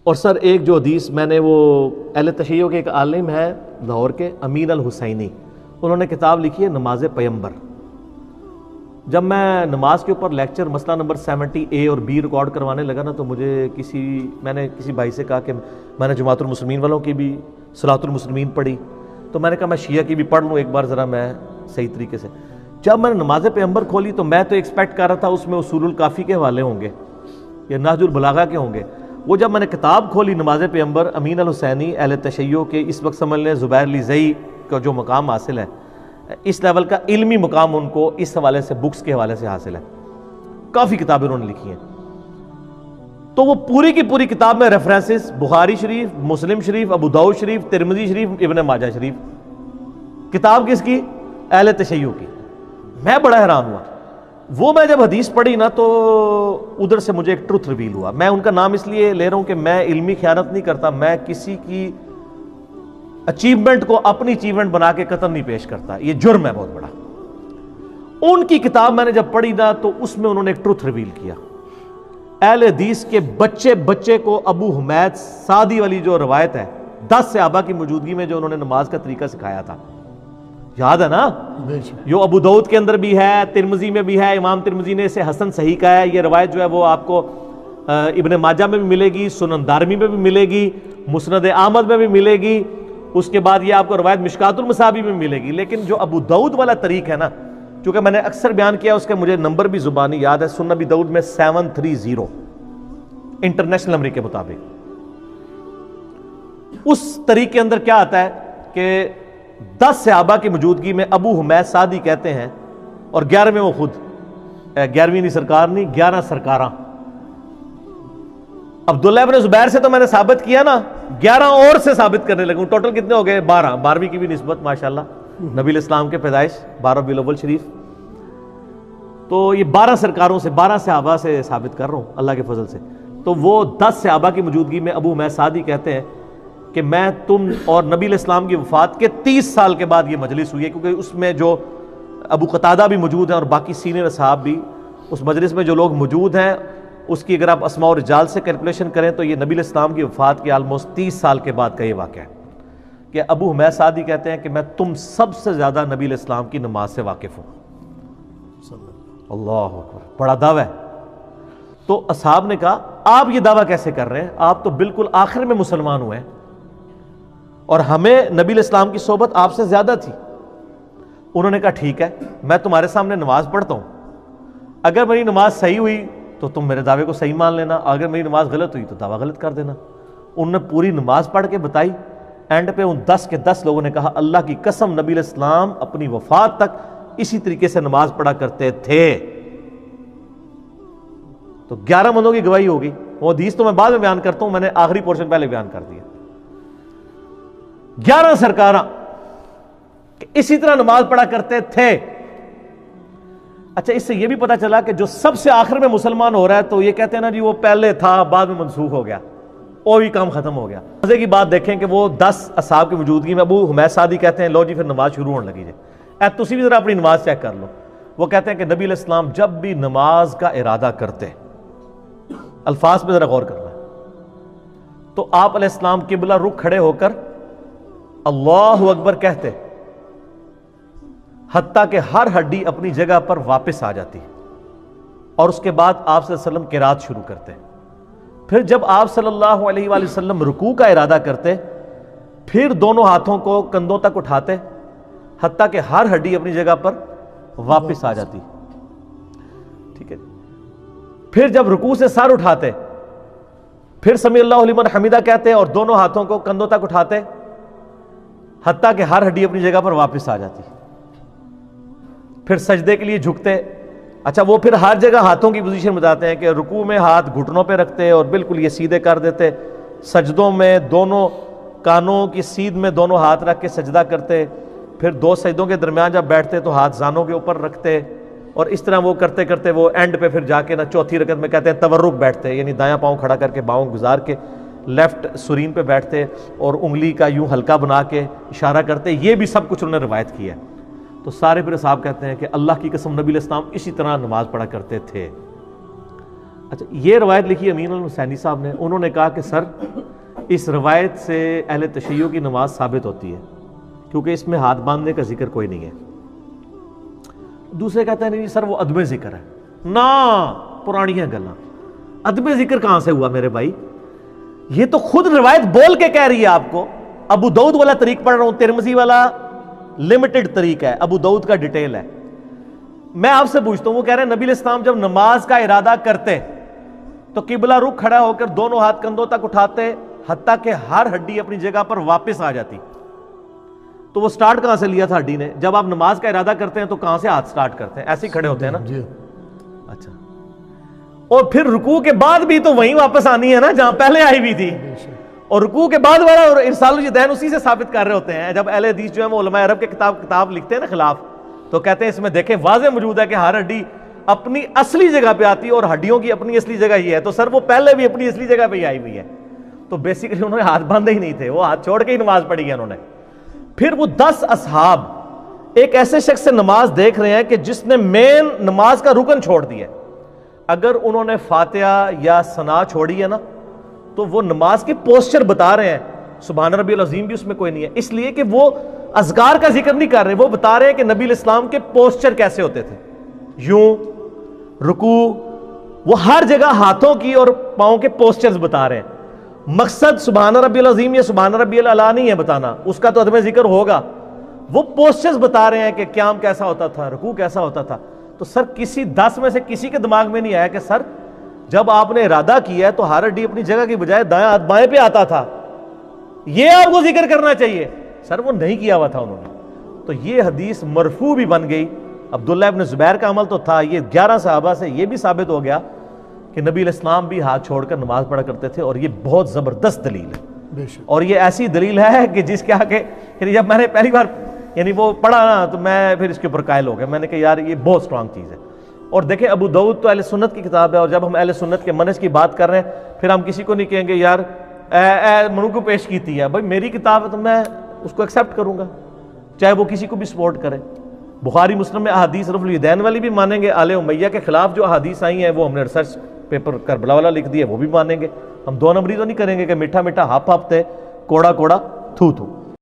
اور سر ایک جو حدیث میں نے وہ اہل تشیع کے ایک عالم ہے لاہور کے امین الحسینی، انہوں نے کتاب لکھی ہے نماز پیمبر. جب میں نماز کے اوپر لیکچر مسئلہ نمبر 70A اور B ریکارڈ کروانے لگا نا، تو میں نے کسی بھائی سے کہا کہ میں نے جماعت المسلمین والوں کی بھی صلاۃ المسلمین پڑھی، تو میں نے کہا میں شیعہ کی بھی پڑھ لوں ایک بار ذرا میں صحیح طریقے سے. جب میں نے نماز پیمبر کھولی تو میں تو ایکسپیکٹ کر رہا تھا اس میں اصول الکافی کے حوالے ہوں گے یا نہج البلاغہ کے ہوں گے. وہ جب میں نے کتاب کھولی نماز پیمبر امین الحسینی اہل تشیع کے، اس وقت سمجھ لیں زبیر لیزئی کا جو مقام حاصل ہے، اس لیول کا علمی مقام ان کو اس حوالے سے بکس کے حوالے سے حاصل ہے. کافی کتابیں انہوں نے لکھی ہیں. تو وہ پوری کی پوری کتاب میں ریفرنسز بخاری شریف، مسلم شریف، ابو داؤد شریف، ترمذی شریف، ابن ماجہ شریف. کتاب کس کی؟ اہل تشیع کی. میں بڑا حیران ہوا. وہ میں جب حدیث پڑھی نا تو ادھر سے مجھے ایک ٹروتھ ریویل ہوا. میں ان کا نام اس لیے لے رہا ہوں کہ میں علمی خیانت نہیں کرتا، میں کسی کی اچیومنٹ کو اپنی اچیومنٹ بنا کے قتل نہیں پیش کرتا، یہ جرم ہے بہت بڑا. ان کی کتاب میں نے جب پڑھی نا تو اس میں انہوں نے ایک ٹروتھ ریویل کیا. اہل حدیث کے بچے کو ابو حمید سعدی والی جو روایت ہے 10 صحابہ کی موجودگی میں جو انہوں نے نماز کا طریقہ سکھایا تھا، یاد ہے نا؟ جو ابو داؤد کے اندر بھی ہے، ترمذی میں بھی ہے، امام ترمذی نے اسے حسن صحیح کہا ہے. یہ روایت جو ہے وہ آپ کو ابن ماجہ میں بھی ملے گی، سنن دارمی میں بھی ملے گی، مسند احمد میں بھی ملے گی. اس کے بعد یہ آپ کو روایت مشکات المصابیح میں ملے گی. لیکن جو ابو داؤد والا طریق ہے نا، چونکہ میں نے اکثر بیان کیا، اس کے مجھے نمبر بھی زبانی یاد ہے. سنن ابی داؤد میں 730 انٹرنیشنل نمبر کے مطابق. اس طریق کے اندر کیا آتا ہے کہ 10 صحابہ کی موجودگی میں ابو حمید سعدی کہتے ہیں، اور 11ویں وہ خود، 11ویں نہیں سرکار نہیں، 11 سرکاراں. عبداللہ ابن زبیر سے تو میں نے ثابت کیا نا، 11 اور سے ثابت کرنے لگوں. ٹوٹل کتنے ہو گئے؟ 12. 12ویں کی بھی نسبت ماشاءاللہ نبی الاسلام کے پیدائش 12 ربیع الاول شریف. تو یہ 12 سرکاروں سے، 12 صحابہ سے ثابت کر رہا ہوں اللہ کے فضل سے. تو وہ 10 صحابہ کی موجودگی میں ابو حمید سعدی کہتے ہیں کہ میں تم اور نبی الاسلام کی وفات کے 30 سال کے بعد یہ مجلس ہوئی ہے، کیونکہ اس میں جو ابو قتادہ بھی موجود ہیں اور باقی سینئر اصحاب بھی اس مجلس میں جو لوگ موجود ہیں، اس کی اگر آپ اسماء و رجال سے کیلکولیشن کریں تو یہ نبی الاسلام کی وفات کے آلموسٹ 30 سال کے بعد کا یہ واقعہ ہے کہ ابو حمید سعدی کہتے ہیں کہ میں تم سب سے زیادہ نبی الاسلام کی نماز سے واقف ہوں. اللہ اکبر، بڑا دعویٰ ہے. تو اصحاب نے کہا آپ یہ دعویٰ کیسے کر رہے ہیں؟ آپ تو بالکل آخر میں مسلمان ہوئے ہیں اور ہمیں نبی الاسلام کی صحبت آپ سے زیادہ تھی. انہوں نے کہا ٹھیک ہے، میں تمہارے سامنے نماز پڑھتا ہوں، اگر میری نماز صحیح ہوئی تو تم میرے دعوے کو صحیح مان لینا، اگر میری نماز غلط ہوئی تو دعویٰ غلط کر دینا. انہوں نے پوری نماز پڑھ کے بتائی. اینڈ پہ ان 10 کے 10 لوگوں نے کہا اللہ کی قسم نبی الاسلام اپنی وفات تک اسی طریقے سے نماز پڑھا کرتے تھے. تو 11 بندوں کی گواہی ہوگی. وہ حدیث تو میں بعد میں بیان کرتا ہوں، میں نے آخری پورشن پہلے بیان کر دیا. 11 سرکاراں اسی طرح نماز پڑھا کرتے تھے. اچھا، اس سے یہ بھی پتا چلا کہ جو سب سے آخر میں مسلمان ہو رہا ہے تو یہ کہتے ہیں نا جی وہ پہلے تھا بعد میں منسوخ ہو گیا، وہی کام ختم ہو گیا. مزے کی بات دیکھیں کہ وہ 10 اصحاب کی موجودگی میں ابو حمید سعدی کہتے ہیں لو جی پھر نماز شروع ہونے لگی. تسی بھی ذرا اپنی نماز چیک کر لو. وہ کہتے ہیں کہ نبی علیہ السلام جب بھی نماز کا ارادہ کرتے، الفاظ پہ ذرا غور کرنا ہے، تو آپ علیہ السلام قبلہ رخ کھڑے ہو کر اللہ اکبر کہتے، حتیٰ کہ ہر ہڈی اپنی جگہ پر واپس آ جاتی، اور اس کے بعد آپ صلی اللہ علیہ وسلم قرات شروع کرتے. پھر جب آپ صلی اللہ علیہ وآلہ وسلم رکوع کا ارادہ کرتے، پھر دونوں ہاتھوں کو کندھوں تک اٹھاتے حتیٰ کہ ہر ہڈی اپنی جگہ پر واپس آ جاتی. ٹھیک ہے. پھر جب رکوع سے سر اٹھاتے، پھر سمیع اللہ لمن حمیدہ کہتے اور دونوں ہاتھوں کو کندھوں تک اٹھاتے حتیٰ کہ ہر ہڈی اپنی جگہ پر واپس آ جاتی. پھر سجدے کے لیے جھکتے. اچھا، وہ پھر ہر جگہ ہاتھوں کی پوزیشن بتاتے ہیں کہ رکوع میں ہاتھ گھٹنوں پہ رکھتے اور بالکل یہ سیدھے کر دیتے. سجدوں میں دونوں کانوں کی سیدھ میں دونوں ہاتھ رکھ کے سجدہ کرتے. پھر 2 سجدوں کے درمیان جب بیٹھتے تو ہاتھ زانوں کے اوپر رکھتے، اور اس طرح وہ کرتے کرتے وہ اینڈ پہ پھر جا کے نا چوتھی رکعت میں کہتے ہیں تورک بیٹھتے، یعنی دایاں پاؤں کھڑا کر کے باؤں گزار کے لیفٹ سرین پہ بیٹھتے اور انگلی کا یوں ہلکا بنا کے اشارہ کرتے. یہ بھی سب کچھ انہوں نے روایت کیا ہے. تو سارے پھر صاحب کہتے ہیں کہ اللہ کی قسم نبی علیہ السلام اسی طرح نماز پڑھا کرتے تھے. اچھا یہ روایت لکھی امین الحسینی صاحب نے. انہوں نے کہا کہ سر اس روایت سے اہل تشیع کی نماز ثابت ہوتی ہے کیونکہ اس میں ہاتھ باندھنے کا ذکر کوئی نہیں ہے. دوسرے کہتے ہیں نہیں سر وہ عدم ذکر ہے. نا پرانیاں گلاں, عدم ذکر کہاں سے ہوا میرے بھائی؟ یہ تو خود روایت بول کے کہہ رہی ہے آپ کو. ابو داؤد والا طریق پڑھ رہا ہوں, ترمذی والا لمیٹڈ طریق ہے, ابو داؤد کا ڈیٹیل ہے. میں آپ سے پوچھتا ہوں, وہ کہہ رہے ہیں نبی علیہ السلام جب نماز کا ارادہ کرتے تو قبلہ رخ کھڑا ہو کر دونوں ہاتھ کندھوں تک اٹھاتے حتیٰ کہ ہر ہڈی اپنی جگہ پر واپس آ جاتی. تو وہ سٹارٹ کہاں سے لیا تھا ہڈی نے؟ جب آپ نماز کا ارادہ کرتے ہیں تو کہاں سے ہاتھ سٹارٹ کرتے ہیں؟ ایسے ہی کھڑے ہوتے ہیں نا. اچھا, اور پھر رکوع کے بعد بھی تو وہیں واپس آنی ہے نا جہاں پہلے آئی بھی تھی. اور رکوع کے بعد والا اور ارسال الیدین اسی سے ثابت کر رہے ہوتے ہیں. جب اہل حدیث جو ہے وہ علماء عرب کے کتاب لکھتے ہیں نا خلاف, تو کہتے ہیں اس میں دیکھیں واضح موجود ہے کہ ہر ہڈی اپنی اصلی جگہ پہ آتی ہے اور ہڈیوں کی اپنی اصلی جگہ ہی ہے. تو سر وہ پہلے بھی اپنی اصلی جگہ پہ ہی آئی ہوئی ہے. تو بیسیکلی انہوں نے ہاتھ باندھے ہی نہیں تھے, وہ ہاتھ چھوڑ کے ہی نماز پڑھی ہے انہوں نے. پھر وہ 10 اصحاب ایک ایسے شخص سے نماز دیکھ رہے ہیں کہ جس نے مین نماز کا رکن چھوڑ دیا ہے. اگر انہوں نے فاتحہ یا ثنا چھوڑی ہے نا تو وہ نماز کی پوسچر بتا رہے ہیں. سبحان ربی العظیم بھی اس میں کوئی نہیں ہے, اس لیے کہ وہ اذکار کا ذکر نہیں کر رہے, وہ بتا رہے ہیں کہ نبی علیہ السلام کے پوسچر کیسے ہوتے تھے. یوں رکوع, وہ ہر جگہ ہاتھوں کی اور پاؤں کے پوسچرز بتا رہے ہیں. مقصد سبحان ربی العظیم یا سبحان ربی الاعلیٰ نہیں ہے بتانا, اس کا تو عدم ذکر ہوگا. وہ پوسچرز بتا رہے ہیں کہ قیام کیسا ہوتا تھا, رکوع کیسا ہوتا تھا. تو سر کسی 10 میں سے کسی کے دماغ میں نہیں آیا کہ سر جب آپ نے ارادہ کیا ہے تو ہر ہڈی اپنی جگہ کی بجائے دائیں ہاتھ بائیں پہ آتا تھا, یہ آپ کو ذکر کرنا چاہیے. سر وہ نہیں کیا ہوا تھا انہوں نے. تو یہ حدیث مرفوع بھی بن گئی. عبداللہ ابن زبیر کا عمل تو تھا, یہ 11 صحابہ سے یہ بھی ثابت ہو گیا کہ نبی علیہ السلام بھی ہاتھ چھوڑ کر نماز پڑھا کرتے تھے. اور یہ بہت زبردست دلیل ہے, اور یہ ایسی دلیل ہے کہ جس کے آگے جب میں نے پہلی بار وہ پڑھا نا تو میں پھر اس کے اوپر قائل ہو گیا. میں نے کہا یار یہ بہت اسٹرانگ چیز ہے. اور دیکھیں ابو داؤد تو اہل سنت کی کتاب ہے, اور جب ہم اہل سنت کے منہج کی بات کر رہے ہیں پھر ہم کسی کو نہیں کہیں گے یار منو کو پیش کیتی ہے. بھائی میری کتاب ہے تو میں اس کو ایکسیپٹ کروں گا, چاہے وہ کسی کو بھی سپورٹ کرے. بخاری مسلم میں احادیث رفع الیدین والی بھی مانیں گے, آل امیہ کے خلاف جو احادیث آئی ہیں وہ ہم نے ریسرچ پیپر کربلا والا لکھ دیا, وہ بھی مانیں گے. ہم 2 نمبری تو نہیں کریں گے کہ میٹھا میٹھا ہپ ہپ تھے, کوڑا کوڑا تھو تھو.